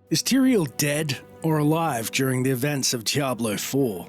Is Tyrael dead or alive during the events of Diablo 4?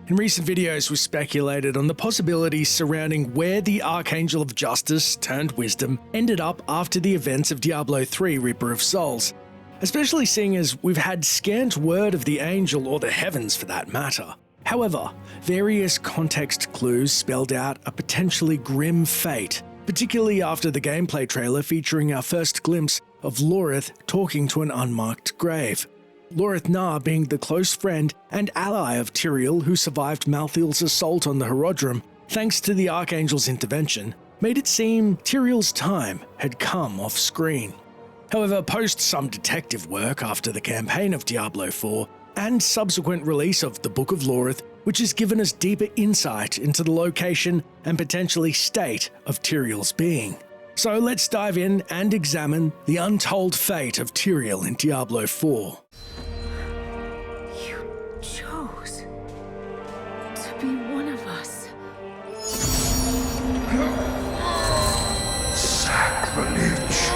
In recent videos, we speculated on the possibilities surrounding where the Archangel of Justice turned Wisdom ended up after the events of Diablo 3 Reaper of Souls, especially seeing as we've had scant word of the angel or the heavens for that matter. However, various context clues spelled out a potentially grim fate, particularly after the gameplay trailer featuring our first glimpse of Loreth talking to an unmarked grave. Loreth Nah being the close friend and ally of Tyrael who survived Malthael's assault on the Horodrim, thanks to the Archangel's intervention, made it seem Tyrael's time had come off screen. However, post some detective work after the campaign of Diablo 4 and subsequent release of the Book of Loreth, which has given us deeper insight into the location and potentially state of Tyrael's being. So let's dive in and examine the untold fate of Tyrael in Diablo 4. You chose to be one of us. Sacrilege.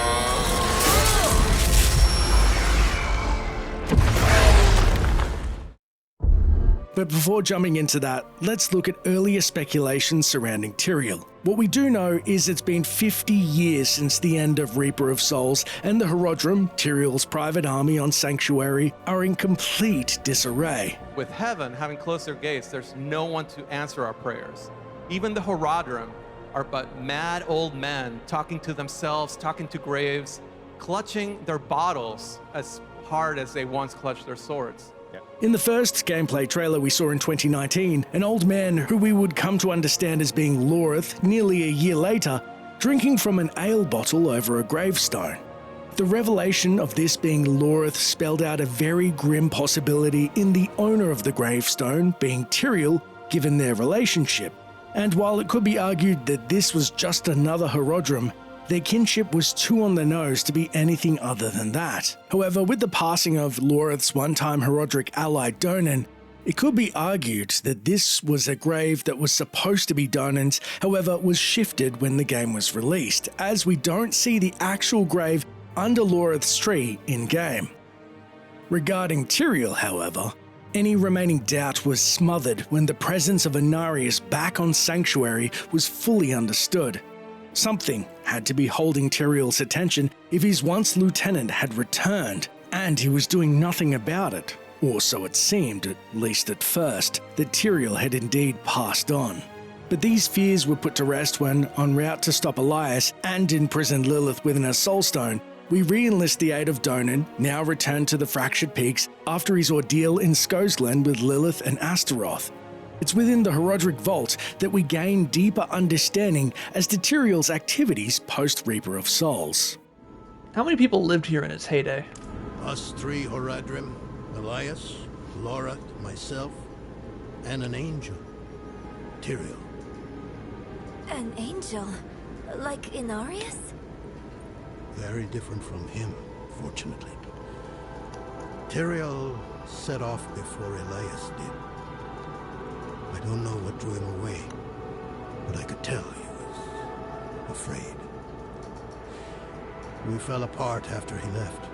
But before jumping into that, let's look at earlier speculations surrounding Tyrael. What we do know is it's been 50 years since the end of Reaper of Souls, and the Horodrim, Tyrael's private army on Sanctuary, are in complete disarray. With heaven having closed their gates, there's no one to answer our prayers. Even the Horodrim are but mad old men talking to themselves, talking to graves, clutching their bottles as hard as they once clutched their swords. In the first gameplay trailer we saw in 2019, an old man who we would come to understand as being Loreth nearly a year later, drinking from an ale bottle over a gravestone. The revelation of this being Loreth spelled out a very grim possibility in the owner of the gravestone being Tyrael, given their relationship. And while it could be argued that this was just another Horodrim, their kinship was too on the nose to be anything other than that. However, with the passing of Loreth's one-time Horodric ally Donan, it could be argued that this was a grave that was supposed to be Donan's, however was shifted when the game was released, as we don't see the actual grave under Loreth's tree in-game. Regarding Tyrael, however, any remaining doubt was smothered when the presence of Inarius back on Sanctuary was fully understood. Something had to be holding Tyrael's attention if his once lieutenant had returned, and he was doing nothing about it, or so it seemed, at least at first, that Tyrael had indeed passed on. But these fears were put to rest when, en route to stop Elias and imprison Lilith within a soulstone, we re-enlist the aid of Donan, now returned to the Fractured Peaks after his ordeal in Skosglen with Lilith and Astaroth. It's within the Horodric Vault that we gain deeper understanding as to Tyrael's activities post-Reaper of Souls. How many people lived here in its heyday? Us three Horodrim, Elias, Loreth, myself, and an angel. Tyrael. An angel? Like Inarius? Very different from him, fortunately. Tyrael set off before Elias did. I don't know what drew him away, but I could tell he was afraid. We fell apart after he left.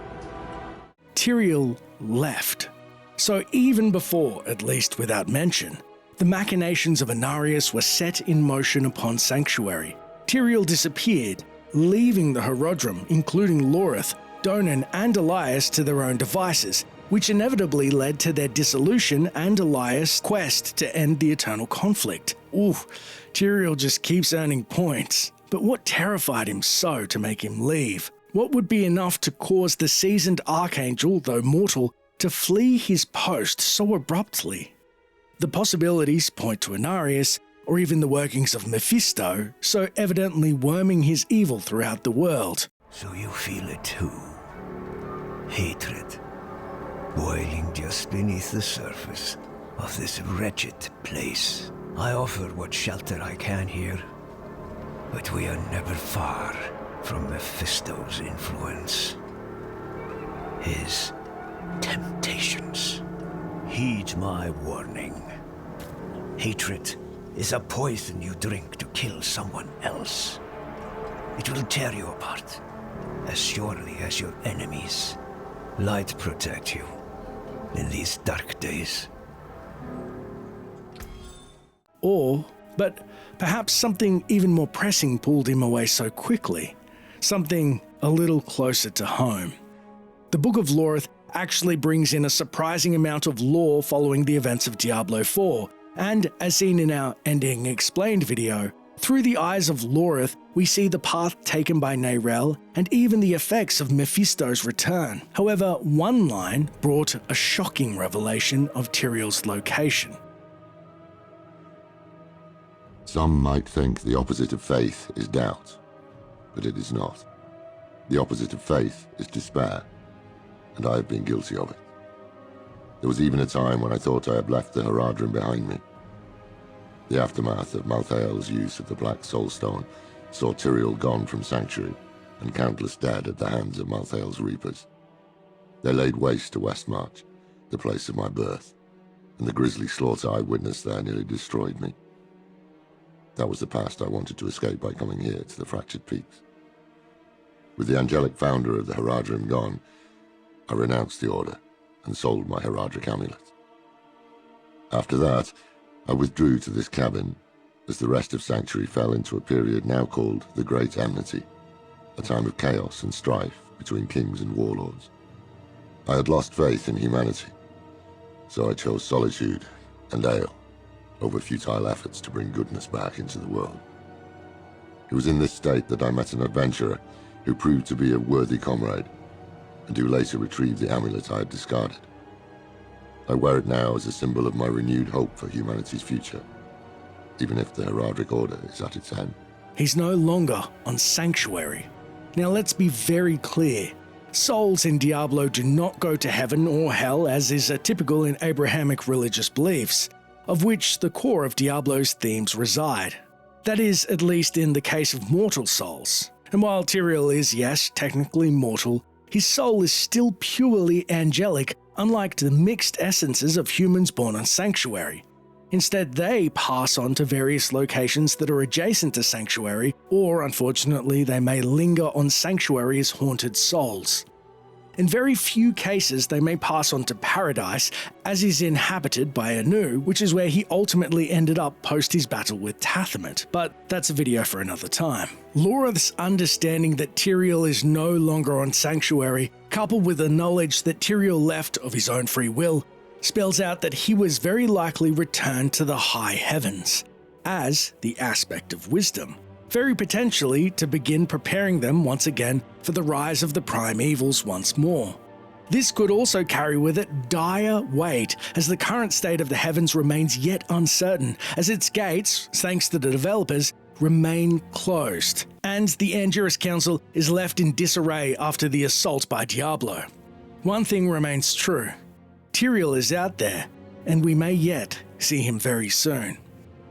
Tyrael left. So even before, at least without mention, the machinations of Inarius were set in motion upon Sanctuary. Tyrael disappeared, leaving the Horodrim, including Loreth, Donan and Elias to their own devices, which inevitably led to their dissolution and Elias' quest to end the eternal conflict. Ooh, Tyrael just keeps earning points. But what terrified him so to make him leave? What would be enough to cause the seasoned Archangel, though mortal, to flee his post so abruptly? The possibilities point to Inarius, or even the workings of Mephisto, so evidently worming his evil throughout the world. So you feel it too. Hatred. Boiling just beneath the surface of this wretched place. I offer what shelter I can here, but we are never far from Mephisto's influence. His temptations. Heed my warning. Hatred is a poison you drink to kill someone else. It will tear you apart, as surely as your enemies light protect you in these dark days. But perhaps something even more pressing pulled him away so quickly. Something a little closer to home. The Book of Loreth actually brings in a surprising amount of lore following the events of Diablo 4, and as seen in our Ending Explained video, through the eyes of Loreth, we see the path taken by Tyrael and even the effects of Mephisto's return. However, one line brought a shocking revelation of Tyrael's location. Some might think the opposite of faith is doubt, but it is not. The opposite of faith is despair, and I have been guilty of it. There was even a time when I thought I had left the Haradrim behind me. The aftermath of Malthael's use of the Black Soulstone saw Tyrael gone from Sanctuary, and countless dead at the hands of Malthael's Reapers. They laid waste to Westmarch, the place of my birth, and the grisly slaughter I witnessed there nearly destroyed me. That was the past I wanted to escape by coming here to the Fractured Peaks. With the angelic founder of the Haradrim gone, I renounced the Order and sold my Haradric amulet. After that, I withdrew to this cabin as the rest of Sanctuary fell into a period now called the Great Enmity, a time of chaos and strife between kings and warlords. I had lost faith in humanity, so I chose solitude and ale over futile efforts to bring goodness back into the world. It was in this state that I met an adventurer who proved to be a worthy comrade, and who later retrieved the amulet I had discarded. I wear it now as a symbol of my renewed hope for humanity's future, even if the Haradric Order is at its end. He's no longer on Sanctuary. Now let's be very clear. Souls in Diablo do not go to heaven or hell, as is typical in Abrahamic religious beliefs, of which the core of Diablo's themes reside. That is, at least in the case of mortal souls. And while Tyrael is, yes, technically mortal, his soul is still purely angelic, unlike the mixed essences of humans born on Sanctuary. Instead, they pass on to various locations that are adjacent to Sanctuary, or unfortunately, they may linger on Sanctuary as haunted souls. In very few cases, they may pass on to Paradise, as is inhabited by Anu, which is where he ultimately ended up post his battle with Tathamet, but that's a video for another time. Loreth's understanding that Tyrael is no longer on Sanctuary, coupled with the knowledge that Tyrael left of his own free will, spells out that he was very likely returned to the high heavens, as the aspect of wisdom, very potentially to begin preparing them once again for the rise of the prime evils once more. This could also carry with it dire weight, as the current state of the heavens remains yet uncertain, as its gates, thanks to the developers, remain closed, and the Angiris Council is left in disarray after the assault by Diablo. One thing remains true. Tyrael is out there, and we may yet see him very soon.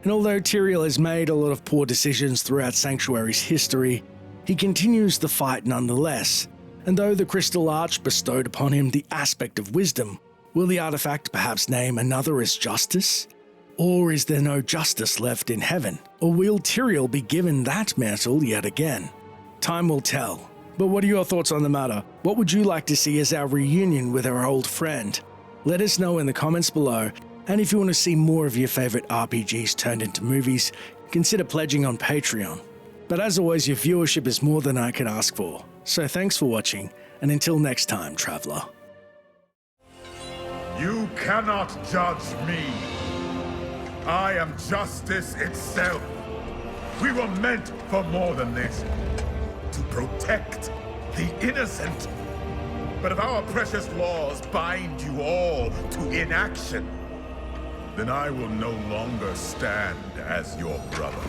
And although Tyrael has made a lot of poor decisions throughout Sanctuary's history, he continues the fight nonetheless. And though the Crystal Arch bestowed upon him the aspect of wisdom, will the artifact perhaps name another as justice? Or is there no justice left in heaven? Or will Tyrael be given that mantle yet again? Time will tell. But what are your thoughts on the matter? What would you like to see as our reunion with our old friend? Let us know in the comments below. And if you want to see more of your favorite RPGs turned into movies, consider pledging on Patreon. But as always, your viewership is more than I could ask for. So thanks for watching, and until next time, Traveler. You cannot judge me. I am justice itself. We were meant for more than this. To protect the innocent. But if our precious laws bind you all to inaction, then I will no longer stand as your brother.